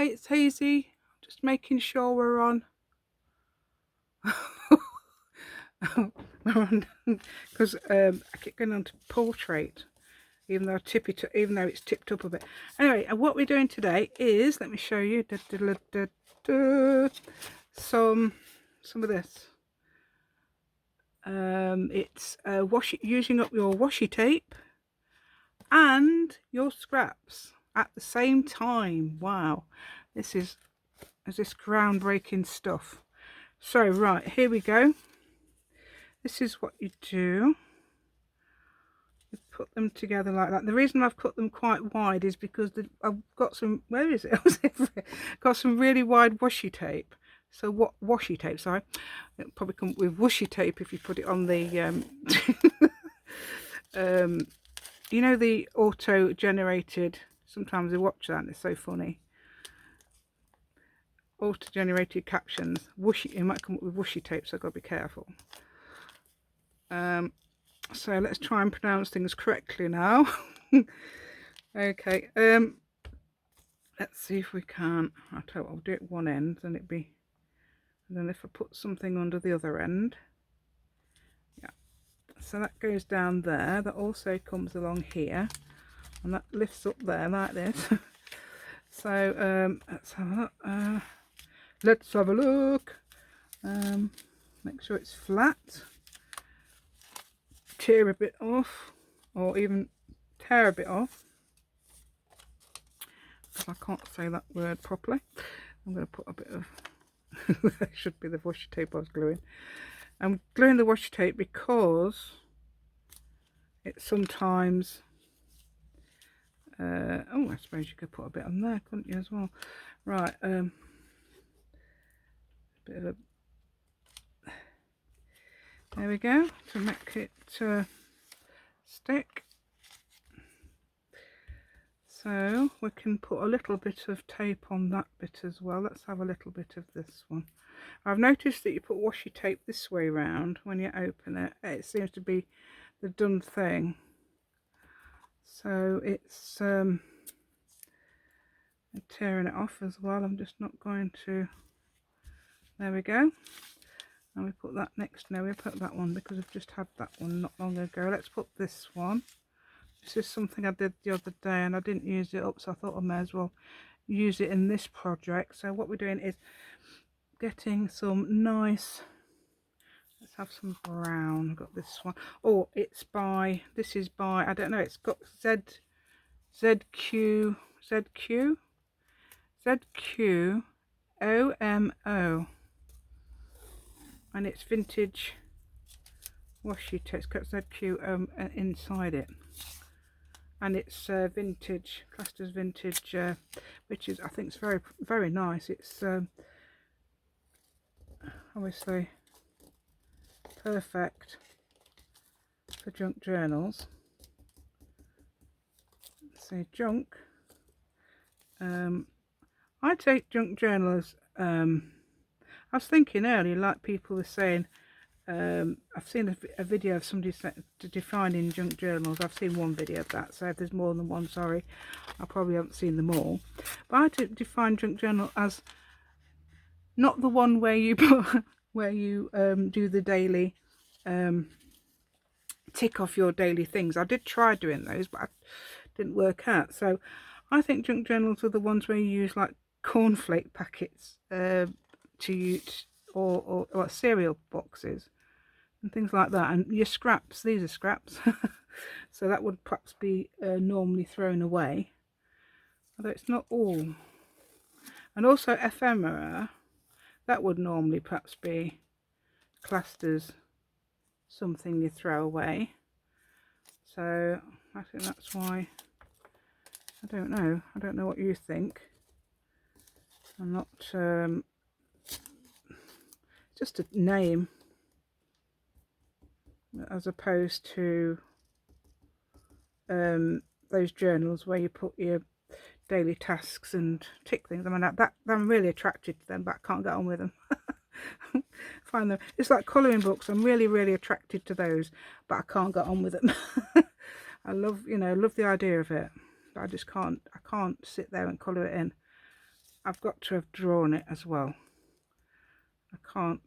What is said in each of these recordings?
Hi, it's Hazy. Just making sure we're on. Because I keep going on to portrait, even though even though it's tipped up a bit. Anyway, and what we're doing today is, let me show you some of this. It's using up your washi tape and your scraps at the same time. Wow, this is groundbreaking stuff. So right, here we go. This is what you do. You put them together like that. The reason I've cut them quite wide is because I've got some, where is it? Got some really wide washi tape. So what washi tape, sorry. It'll probably come with washi tape if you put it on the you know, the auto generated, sometimes I watch that and it's so funny. Auto generated captions. Washi, it might come up with washi tape, so I've got to be careful. So let's try and pronounce things correctly now. Okay, let's see if we can. I'll tell you what, I'll do it one end, then it'd be, and then if I put something under the other end, yeah. So that goes down there. That also comes along here, and that lifts up there like this. So let's have a look. Let's have a look. Make sure it's flat. Tear a bit off, or even tear a bit off. I can't say that word properly. I'm going to put a bit of that should be the washi tape I was gluing. I'm gluing the washi tape because it sometimes oh, I suppose you could put a bit on there, couldn't you, as well? Right, a bit of a, there we go, to make it stick. So we can put a little bit of tape on that bit as well. Let's have a little bit of this one. I've noticed that you put washi tape this way round when you open it. It seems to be the done thing. So it's tearing it off as well. I'm just not going to, there we go. And we put that next, no, we put that one because I've just had that one not long ago. Let's put this one. This is something I did the other day and I didn't use it up, so I thought I may as well use it in this project. So what we're doing is getting some nice, let's have some brown. I've got this one. Oh, it's by, this is by, I don't know, it's got ZQ OMO, and it's vintage washi tape. It's got ZQ inside it, and it's vintage, classed as vintage, which is, I think, it's very, very nice. It's obviously perfect for junk journals. Let's say junk. I take junk journals. I was thinking earlier, like people were saying, I've seen a video of somebody defining junk journals. I've seen one video of that, so if there's more than one, sorry, I probably haven't seen them all. But I define junk journal as not the one where you put, where you do the daily tick off your daily things. I did try doing those, but I didn't work out. So I think junk journals are the ones where you use like cornflake packets to use, or cereal boxes and things like that, and your scraps, these are scraps. So that would perhaps be normally thrown away, although it's not all. And also ephemera, that would normally perhaps be classed as something you throw away. So I think that's why, I don't know what you think. I'm not just a name, as opposed to those journals where you put your daily tasks and tick things. I mean, that I'm really attracted to them, but I can't get on with them. Find them, it's like colouring books. I'm really attracted to those, but I can't get on with them. I love, you know, love the idea of it, but I just can't, I can't sit there and colour it in. I've got to have drawn it as well. I can't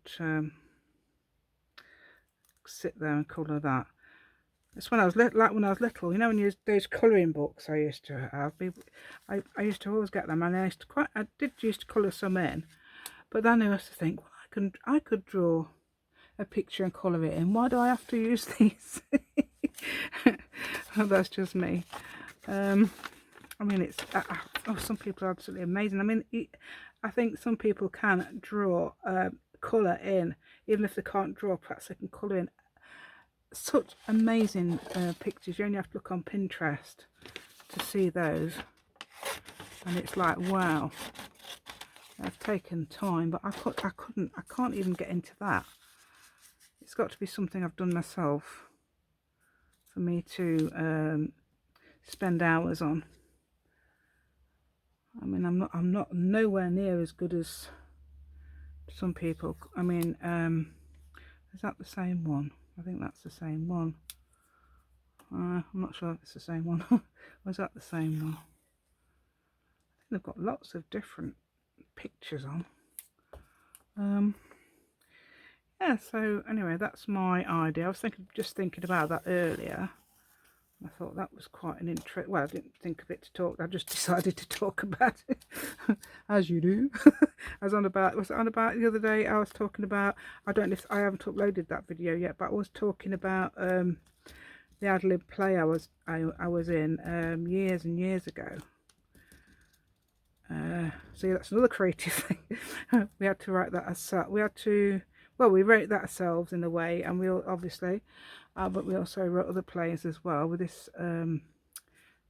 sit there and colour that. It's when I was little, like when I was little, you know, when you used those colouring books I used to have. I used to always get them, and I did used to colour some in, but then I used to think, well, I could draw a picture and colour it in. Why do I have to use these? Oh, that's just me. I mean, it's some people are absolutely amazing. I mean, I think some people can draw colour in, even if they can't draw. Perhaps they can colour in such amazing pictures. You only have to look on Pinterest to see those, and it's like, wow, I've taken time, but I can't even get into that. It's got to be something I've done myself for me to spend hours on. I mean, I'm not nowhere near as good as some people. I mean, is that the same one? I think that's the same one. I'm not sure if it's the same one. Or is that the same one? I think they've got lots of different pictures on. Yeah, so anyway, that's my idea. I was just thinking about that earlier. I thought that was quite an interest. Well, I didn't think of it to talk. I just decided to talk about it, as you do. Was it on about the other day? I was talking about. I don't know if I haven't uploaded that video yet, but I was talking about the ad lib play I was in years and years ago. So yeah, that's another creative thing. We had to write that ourselves. We wrote that ourselves in a way, and we all, obviously. But we also wrote other plays as well with this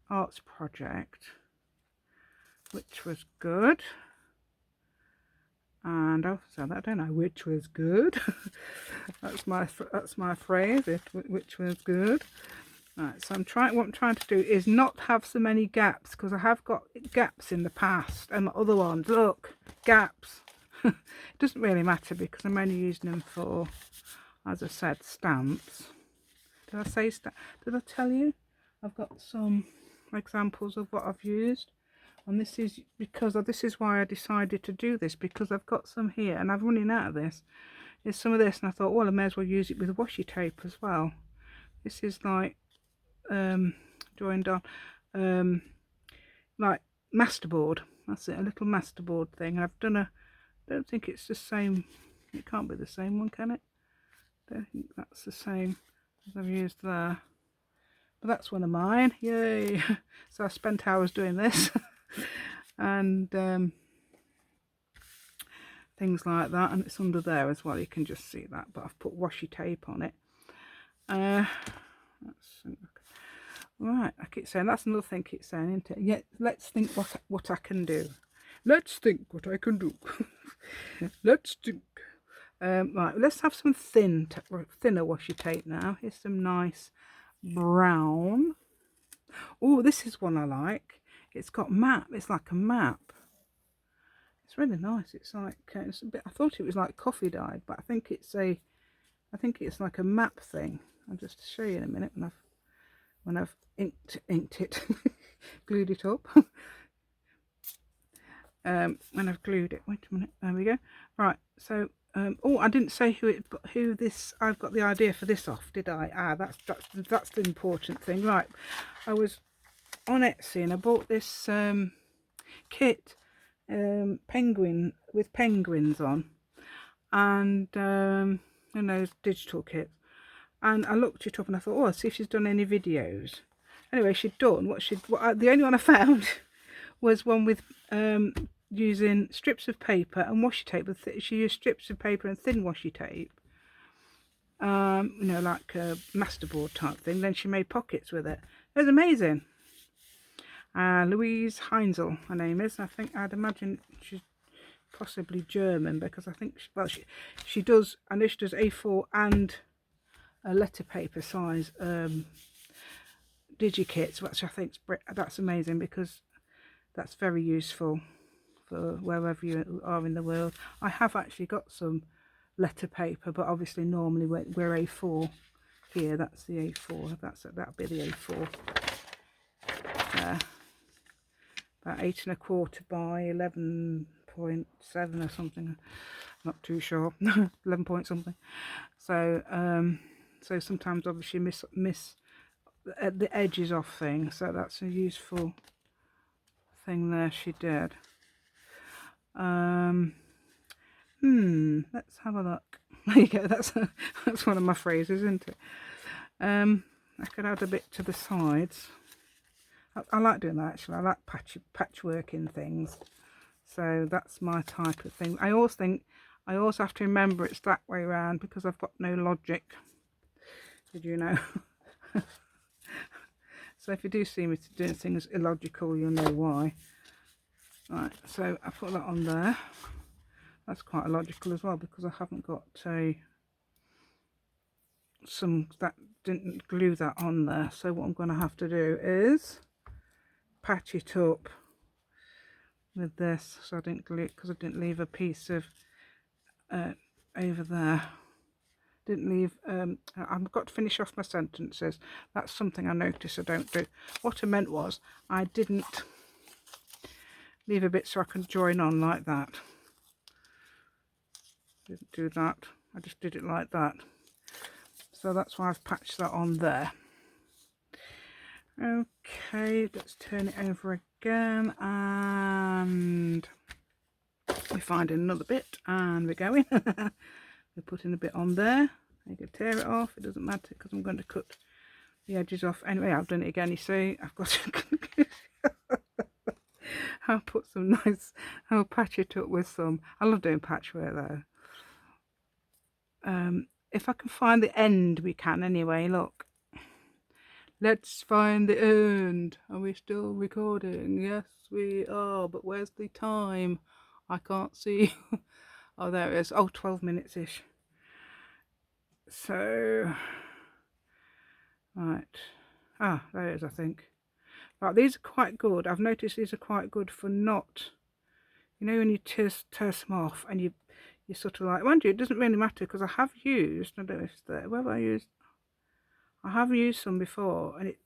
arts project, which was good. And I said that, don't I? Which was good. that's my phrase. Which was good. Right. So what I'm trying to do is not have so many gaps, because I have got gaps in the past, and my other ones, look, gaps. It doesn't really matter because I'm only using them for, as I said, stamps. Did I say did I tell you? I've got some examples of what I've used, and this is why I decided to do this, because I've got some here and I've running out of this. There's some of this, and I thought, well, I may as well use it with washi tape as well. This is like joined on like masterboard. That's it, a little masterboard thing. I've done I don't think it's the same. It can't be the same one, can it? I don't think that's the same I've used there, but that's one of mine. Yay! So I spent hours doing this and things like that, and it's under there as well, you can just see that, but I've put washi tape on it. Right, I keep saying, that's another thing I keep saying, isn't it? Yeah, let's think what I can do. Let's think what I can do. Let's think. Right, let's have some thinner washi tape now. Here's some nice brown. Oh, this is one I like. It's got map. It's like a map. It's really nice. It's like it's a bit. I thought it was like coffee dyed, but I think it's like a map thing. I'll just show you in a minute when I've inked it, glued it up. When I've glued it. Wait a minute. There we go. Right. So. Oh, I didn't say who this. I've got the idea for this off, did I? That's the important thing, right? I was on Etsy and I bought this kit, penguin with penguins on, and those digital kits. And I looked it up and I thought, oh, I'll see if she's done any videos. Anyway, she'd done the only one I found was one with using strips of paper and washi tape. She used strips of paper and thin washi tape, like a masterboard type thing. Then she made pockets with it. It was amazing. Louise Heinzel, her name is. I'd imagine she's possibly German, because I think she does. I know she does A4 and a letter paper size digikits, which I think that's amazing, because that's very useful for wherever you are in the world. I have actually got some letter paper, but obviously normally we're A4 here. That's the A4. That'll be the A4 there. about 8¼ by 11.7 or something. Not too sure. 11 point something. So so sometimes obviously miss the edges off things, so that's a useful thing there she did. Let's have a look. There you go, that's one of my phrases, isn't it? I could add a bit to the sides. I like doing that actually. I like patchworking things, so that's my type of thing. I also have to remember it's that way around because I've got no logic. Did you know? So if you do see me doing things illogical, you'll know why. Right, so I put that on there. That's quite illogical as well because I haven't got that didn't glue that on there. So what I'm going to have to do is patch it up with this, so I didn't glue it because I didn't leave a piece of over there. Didn't leave I've got to finish off my sentences. That's something I notice I don't do. What I meant was I didn't leave a bit so I can join on like that. Didn't do that, I just did it like that. So that's why I've patched that on there. Okay, let's turn it over again and we find another bit and we're going. We're putting a bit on there. You can tear it off, it doesn't matter because I'm going to cut the edges off. Anyway, I've done it again, you see. I've got to I'll put some nice, I'll patch it up with some, I love doing patchwork though. If I can find the end, we can anyway. Look, let's find the end. Are we still recording? Yes we are, but where's the time? I can't see. Oh, there it is. Oh, 12 minutes ish. So right, there it is, I think. Right, these are quite good. I've noticed these are quite good for not, you know, when you tear them off and you sort of like, mind you, it doesn't really matter because I have used, I don't know if it's there, where have I used? I have used some before and it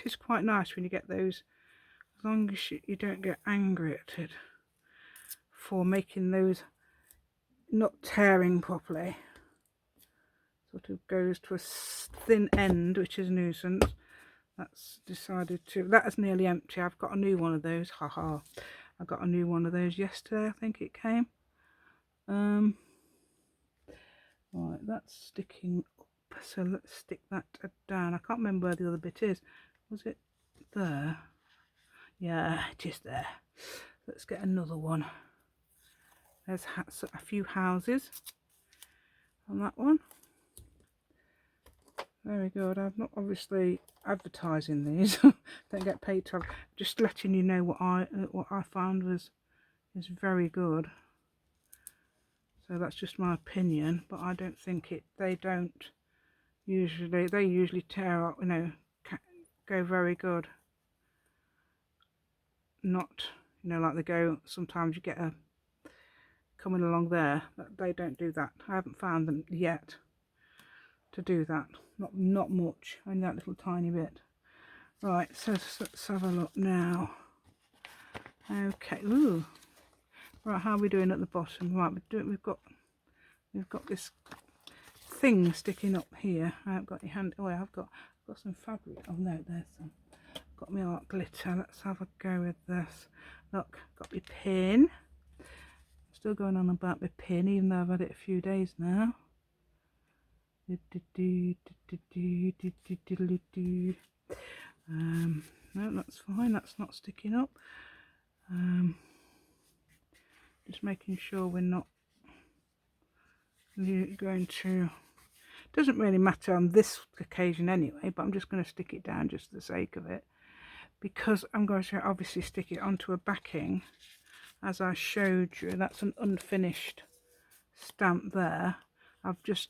is quite nice when you get those, as long as you don't get angry at it for making those not tearing properly. Sort of goes to a thin end, which is a nuisance. That's decided to, that is nearly empty. I've got a new one of those, haha. I got a new one of those yesterday, I think it came. Right, that's sticking up, so let's stick that down. I can't remember where the other bit is. Was it there? Yeah, it is there. Let's get another one. There's a few houses on that one. Very good. I'm not obviously advertising these. Don't get paid to. Just letting you know what I found is very good. So that's just my opinion, but I don't think it. They usually tear up. You know, go very good. Not, you know, like they go. Sometimes you get a coming along there. They don't do that. I haven't found them yet to do that. Not much. Only that little tiny bit. Right, so let's have a look now. Okay, ooh. Right, how are we doing at the bottom? Right, we've got this thing sticking up here. I haven't got any hand. Oh, I've got some fabric. Oh no, there's some. Got my art glitter. Let's have a go with this. Look, got my pin. Still going on about my pin, even though I've had it a few days now. No, that's fine, that's not sticking up. Just making sure we're not going to, doesn't really matter on this occasion anyway, but I'm just going to stick it down just for the sake of it, because I'm going to obviously stick it onto a backing as I showed you. That's an unfinished stamp there. I've just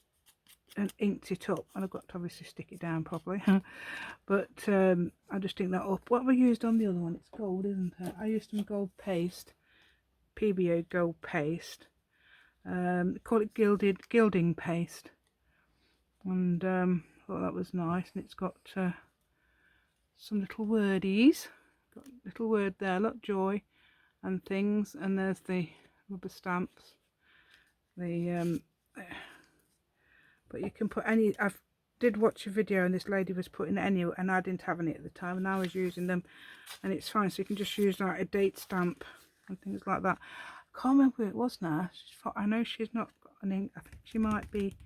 inked it up and I've got to obviously stick it down properly. But I just ink that up. What have I used on the other one? It's gold, isn't it? I used some gold paste, PBO gold paste. Call it gilding paste, and thought that was nice. And it's got some little wordies. got a little word there, look, joy and things, and there's the rubber stamps. The but you can put any. I did watch a video and this lady was putting any, and I didn't have any at the time, and I was using them, and it's fine. So you can just use like a date stamp and things like that. I can't remember who it was now. I know she's not got an ink. I think she might be.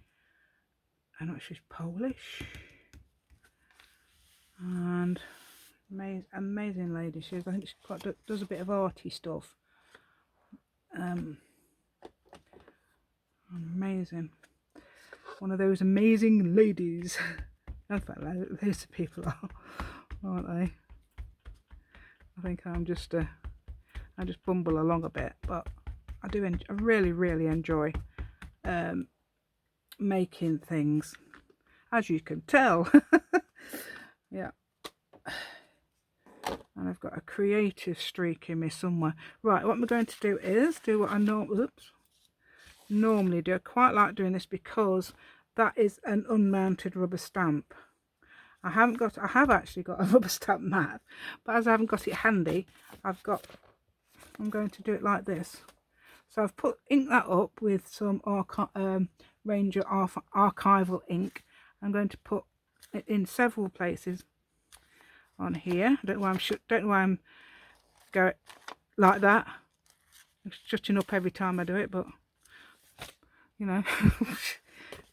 I know she's Polish, and amazing lady she is. I think she quite does a bit of arty stuff. Amazing. One of those amazing ladies. In fact, those people are, aren't they? I think I'm just I just bumble along a bit, but I do. I really enjoy making things, as you can tell. Yeah. And I've got a creative streak in me somewhere. Right, what I'm going to do is do what I normally do. I quite like doing this because that is an unmounted rubber stamp. I have actually got a rubber stamp mat, but as I haven't got it handy, I'm going to do it like this. So I've inked that up with some Ranger archival ink. I'm going to put it in several places on here. I don't know why I'm going like that. I'm shutting up every time I do it, but you know,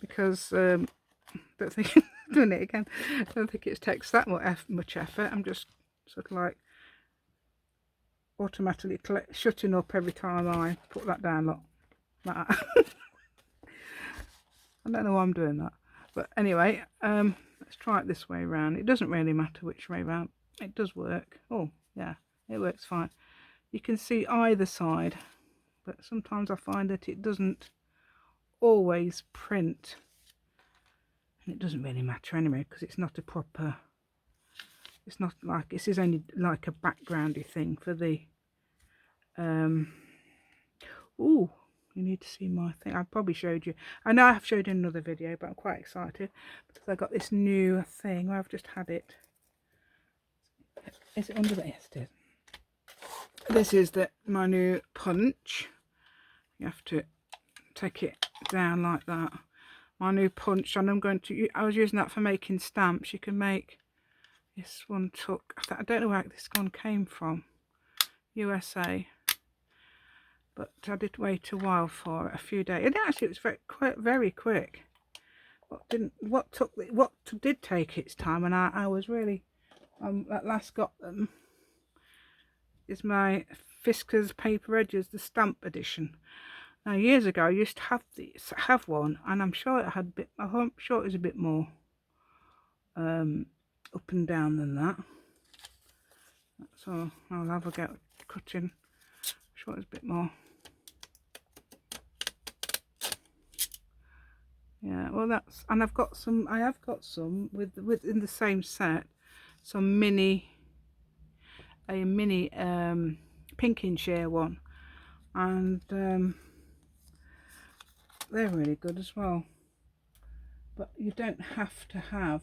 because don't think doing it again. I don't think it takes that much effort. I'm just sort of like automatically shutting up every time I put that down, like that. I don't know why I'm doing that, but anyway, let's try it this way around. It doesn't really matter which way around. It does work. Oh yeah, it works fine. You can see either side, but sometimes I find that it doesn't always print, and it doesn't really matter anyway, because it's not a proper, it's not like, this is only like a backgroundy thing for the oh, you need to see my thing. I probably showed you, I know I have showed you in another video, but I'm quite excited because I got this new thing where I've just had it. Is it under there? Yes, it is. This is my new punch. You have to take it down like that. My new punch, and I was using that for making stamps. You can make this one. I don't know where this one came from, USA, but I did wait a while for it, a few days. And actually it was very quick. What did take its time, and I was really at last got them, is my Fisker's Paper Edges, the stamp edition. Now years ago I used to have one, and I'm sure it had I'm sure it was a bit more up and down than that. So I'll have a go at cutting. I'm sure it's a bit more. Yeah, well that's, and I've got some. I have got some within the same set. Some mini pink and share one, and they're really good as well. But you don't have to have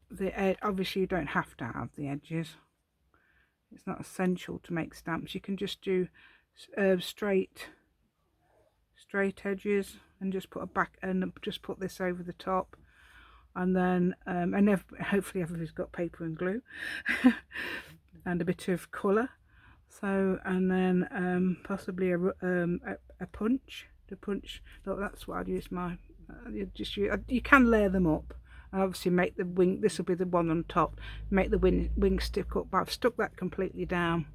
the edge. Obviously you don't have to have the edges. It's not essential to make stamps. You can just do straight edges and just put a back, and just put this over the top, and then hopefully everybody's got paper and glue and a bit of colour. So, and then possibly a punch. Look, that's what I'd use my. You can layer them up, and obviously make the wing. This will be the one on top. Make the wing stick up. But I've stuck that completely down,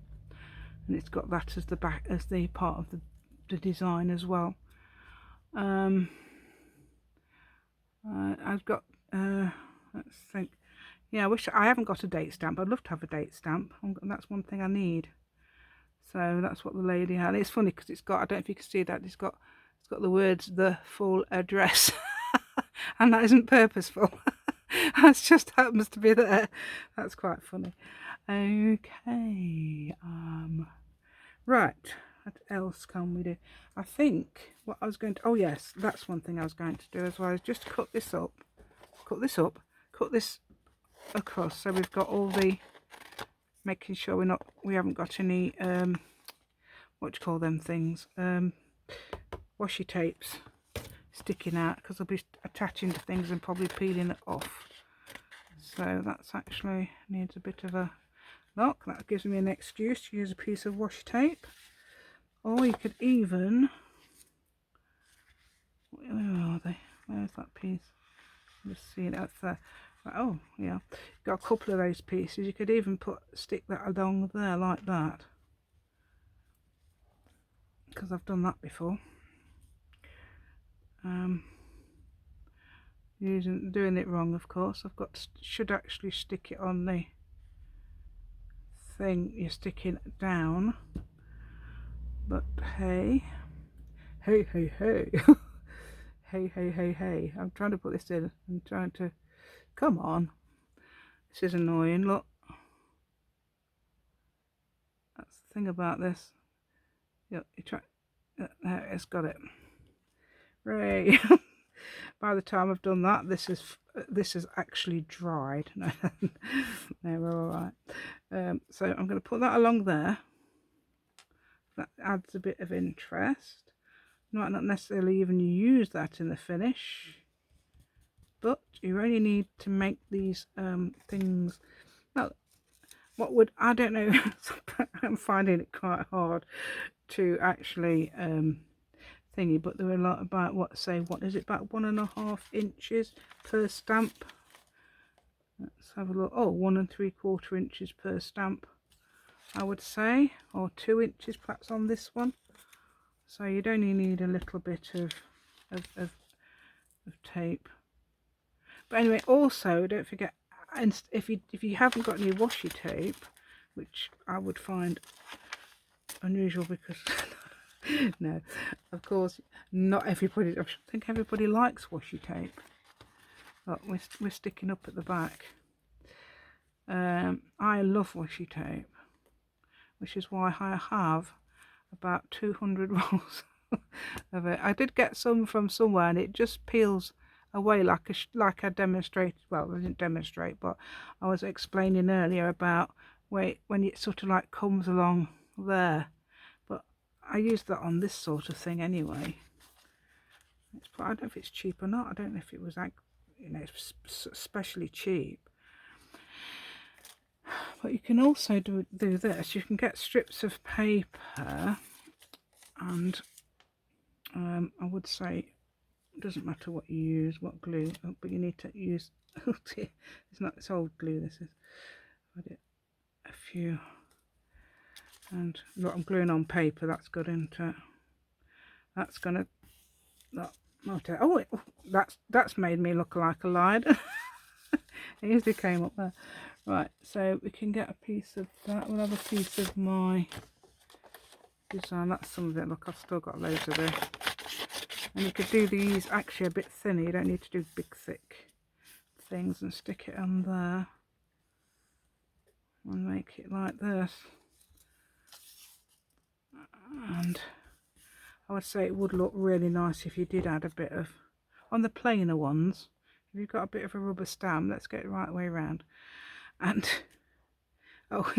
and it's got that as the back, as the part of the design as well. I've got. Let's think. Yeah, I haven't got a date stamp. I'd love to have a date stamp. That's one thing I need. So that's what the lady had. It's funny because it's got, I don't know if you can see that, it's got the words "the full address," and that isn't purposeful. That just happens to be there. That's quite funny. Okay. Right. What else can we do? I think what I was going to. Oh yes, that's one thing I was going to do as well. Is just cut this up, cut this across, so we've got all the making sure we haven't got any what do you call them things, washi tapes sticking out, because I'll be attaching to things and probably peeling it off. So that's actually needs a bit of a lock. That gives me an excuse to use a piece of washi tape, or you could even, where are they? Where's that piece? I'm just seeing it. That's there. Oh yeah, got a couple of those pieces. You could even stick that along there like that, because I've done that before. Doing it wrong, of course. Should actually stick it on the thing you're sticking down, but hey, hey, hey, hey. Hey, hey, hey, hey. I'm trying to put this in. I'm trying to, come on, this is annoying. Look, that's the thing about this. Yep, you try, there, it's got it. Hooray. By the time I've done that, this is actually dried. No, we're all right. So I'm going to put that along there. That adds a bit of interest. You might not necessarily even use that in the finish, but you only need to make these things. Well, I don't know. I'm finding it quite hard to actually thingy, but there are about what is it, about 1.5 inches per stamp. Let's have a look. Oh, 1 3/4 inches per stamp, I would say, or 2 inches perhaps on this one. So you'd only need a little bit of tape. But anyway, also don't forget, if you haven't got any washi tape, which I would find unusual, because no, of course not everybody, I think everybody likes washi tape. But we're sticking up at the back. I love washi tape, which is why I have about 200 rolls of it. I did get some from somewhere, and it just peels away like I demonstrated. Well, I didn't demonstrate, but I was explaining earlier about when it sort of like comes along there. But I use that on this sort of thing anyway. I don't know if it's cheap or not. I don't know if it was especially cheap. But you can also do this. You can get strips of paper, and I would say it doesn't matter what you use, what glue, but you need to use, oh dear, it's old glue, this is. I did a few, and look, I'm gluing on paper. That's good, isn't it? That's gonna, oh, that's made me look like a liar. It usually came up there. Right, so we can get a piece of that. We'll have a piece of my design. That's some of it. Look, I've still got loads of this. And you could do these actually a bit thinner. You don't need to do big thick things, and stick it on there and make it like this. And I would say it would look really nice if you did add a bit of, on the plainer ones, if you've got a bit of a rubber stamp, let's get it right way around. And oh,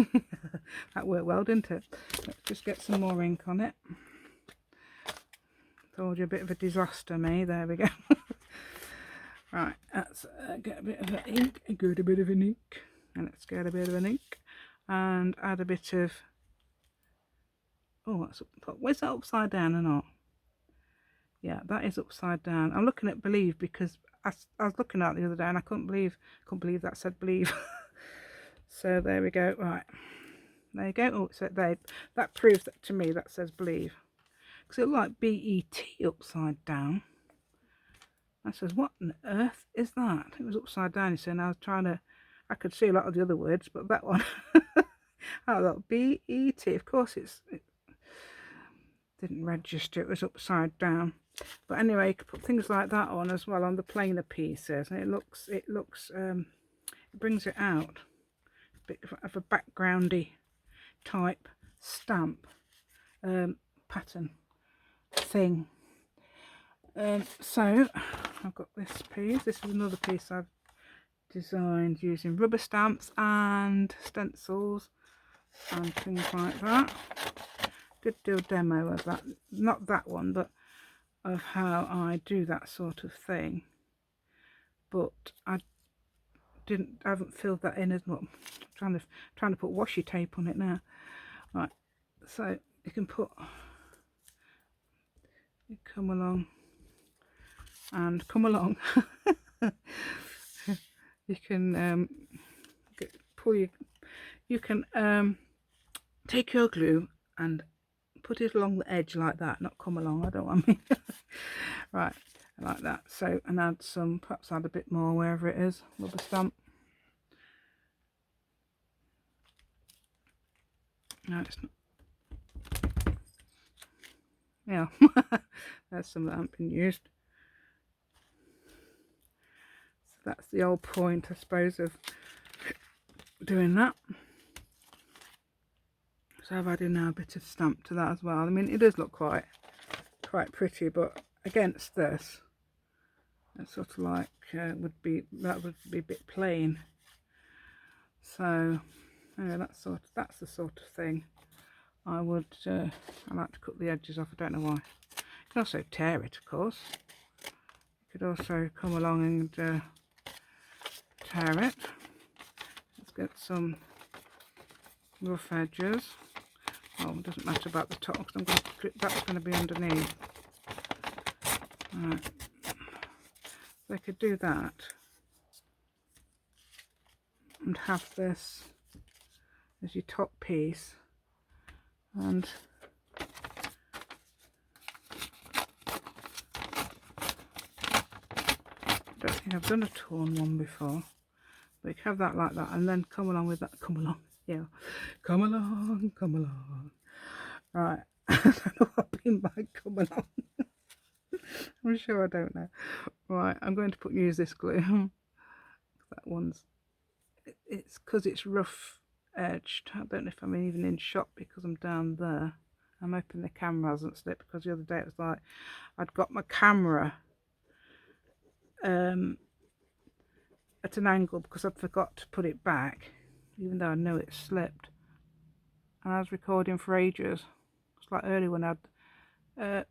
that worked well, didn't it? Let's just get some more ink on it. Told you, a bit of a disaster, me. There we go. Right, let's get a bit of an ink, and let's get a bit of an ink, and add a bit of, oh, where's that upside down or not? Yeah, that is upside down. I'm looking at believe, because I was looking at it the other day and I couldn't believe that said believe. So there we go. Right, there you go. Oh, so that proves that to me that says believe, because it looked like BET upside down. I says, what on earth is that? It was upside down, you see, and I was trying to, I could see a lot of the other words, but that one, I thought BET, of course it didn't register, it was upside down. But anyway, you could put things like that on as well, on the plainer pieces, and it brings it out. A bit of a backgroundy type stamp pattern thing. So I've got this piece. This is another piece I've designed using rubber stamps and stencils. and things like that. Did do a demo of that, not that one, but of how I do that sort of thing, but I haven't filled that in as much. I'm trying to put washi tape on it now. Right, so you can come along and come along. You can you can take your glue and put it along the edge like that, not come along, I don't want me. Right, like that. So, and add some, perhaps add a bit more wherever it is, rubber stamp. No, it's not. Yeah, there's some that haven't been used. So that's the whole point, I suppose, of doing that. So I've added now a bit of stamp to that as well. I mean, it does look quite pretty, but against this, it's sort of like that would be a bit plain. So yeah, that's the sort of thing I would. I like to cut the edges off. I don't know why. You can also tear it, of course. You could also come along and tear it. Let's get some rough edges. Oh, it doesn't matter about the top because that's going to be underneath. Right. So I could do that and have this as your top piece, and I don't think I've done a torn one before, but you can have that like that, and then come along with that. Come along, yeah, come along. Right, I don't know what I mean by come along. I'm sure I don't know. Right, I'm going to use this glue. That one's, it's because it's rough edged. I don't know if I'm even in shot because I'm down there. I'm hoping the camera hasn't slipped, because the other day it was like I'd got my camera at an angle because I'd forgot to put it back, even though I know it slipped, and I was recording for ages. It's like early when I'd oh,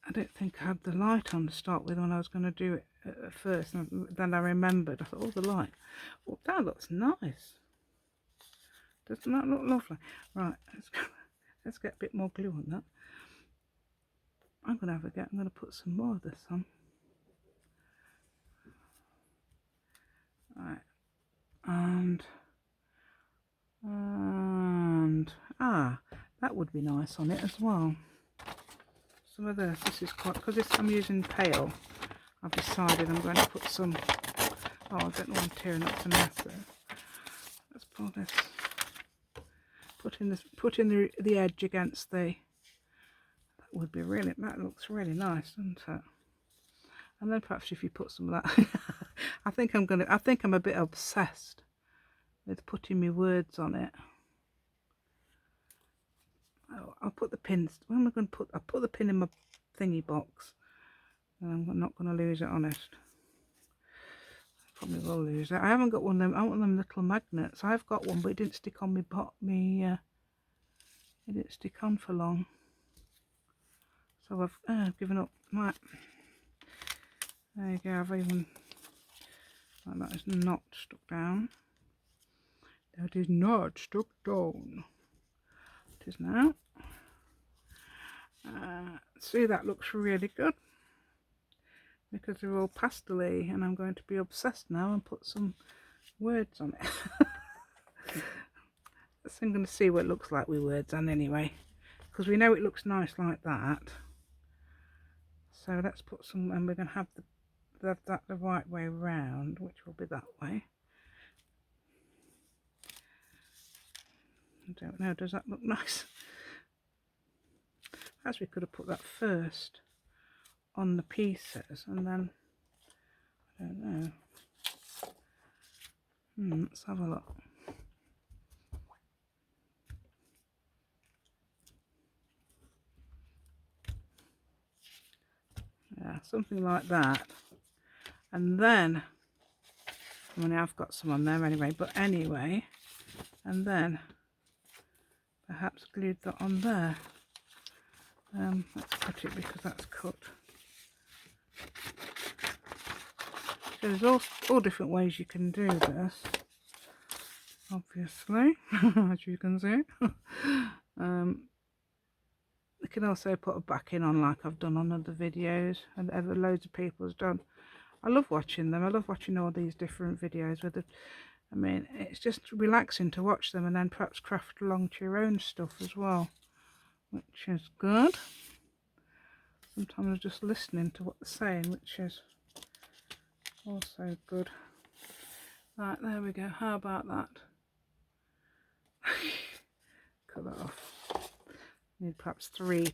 I don't think I had the light on to start with when I was going to do it at first, and then I remembered. I thought, oh, the light. Oh, that looks nice. Doesn't that look lovely? Right, let's get a bit more glue on that. I'm going to have a get. I'm going to put some more of this on. Right, and that would be nice on it as well. Some of this is quite, because I'm using pale, I've decided I'm going to put some, oh, I don't know why I'm tearing up some mess there. Let's pull this, put in the edge against the, that would be really, that looks really nice, doesn't it? And then perhaps if you put some of that, I think I'm a bit obsessed with putting my words on it. Oh, I'll put the pins, where am I going to put, I'll put the pin in my thingy box, and I'm not going to lose it, honest. Probably will lose it. I haven't got one of them. I want them little magnets. I've got one, but it didn't stick on me. It didn't stick on for long, so I've given up. Right, there you go. I've even, that is not stuck down. That is not stuck down. It is now. See, that looks really good, because they're all pastel-y, and I'm going to be obsessed now and put some words on it. So I'm going to see what it looks like with words on anyway, because we know it looks nice like that. So let's put some, and we're going to have that the right way round, which will be that way. I don't know, does that look nice? Perhaps we could have put that first on the pieces, and then, I don't know. Let's have a look. Yeah, something like that. And then I mean, I've got some on there anyway, but anyway, and then perhaps glued that on there. Let's cut it because that's cut. So there's all different ways you can do this, obviously, as you can see. You can also put a backing on like I've done on other videos and loads of people have done. I love watching them. I love watching all these different videos with I mean, it's just relaxing to watch them, and then perhaps craft along to your own stuff as well, which is good. Sometimes just listening to what they're saying, which is also good. Right, there we go. How about that? Cut that off. Need perhaps 3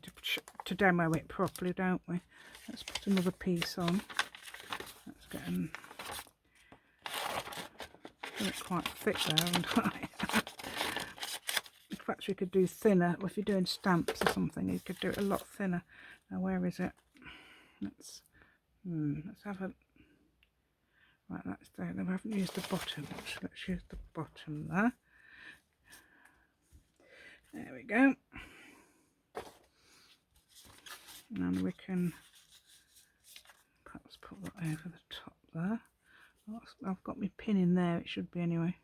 to demo it properly, don't we? Let's put another piece on. Let's get it quite thick there, haven't I? Perhaps we could do thinner. If you're doing stamps or something, you could do it a lot thinner. Now, where is it? Let's have a. Right, that's there. We haven't used the bottom. Let's use the bottom there. There we go. And we can perhaps put that over the top there. I've got my pin in there, it should be anyway.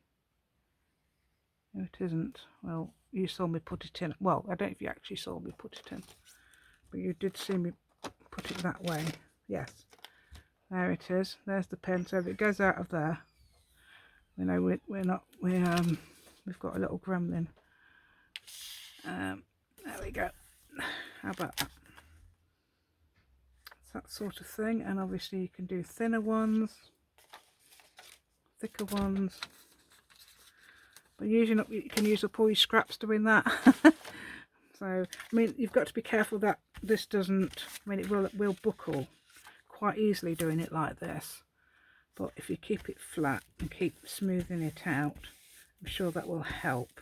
No, it isn't. Well, you saw me put it in. Well, I don't know if you actually saw me put it in, but you did see me put it that way. Yes, there it is. There's the pin. So if it goes out of there, you know, we've got a little gremlin. There we go. How about that? That sort of thing. And obviously you can do thinner ones, thicker ones, but usually you can use up all your scraps doing that. So I mean, you've got to be careful that this doesn't, I mean, it will buckle quite easily doing it like this, but if you keep it flat and keep smoothing it out, I'm sure that will help.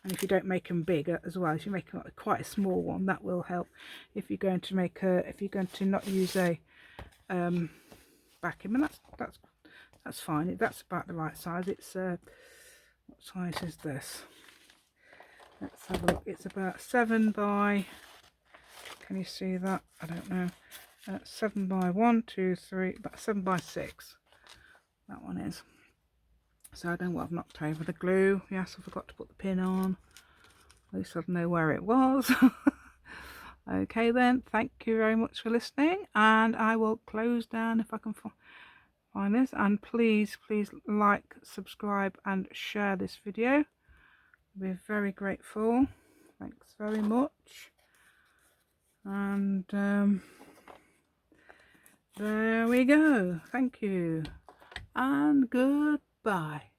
And if you don't make them bigger as well, if you make quite a small one, that will help. If you're going to make if you're going to not use a backing, and that's fine. That's about the right size. It's what size is this? Let's have a look. It's about 7 by. Can you see that? I don't know. 7 by 1, 2, 3. About 7 by 6. That one is. So I don't know what I've knocked over. The glue. Yes, I forgot to put the pin on. At least I'd know where it was. Okay then, thank you very much for listening, and I will close down if I can find this. And please like, subscribe and share this video. We're very grateful. Thanks very much. And there we go. Thank you and goodbye.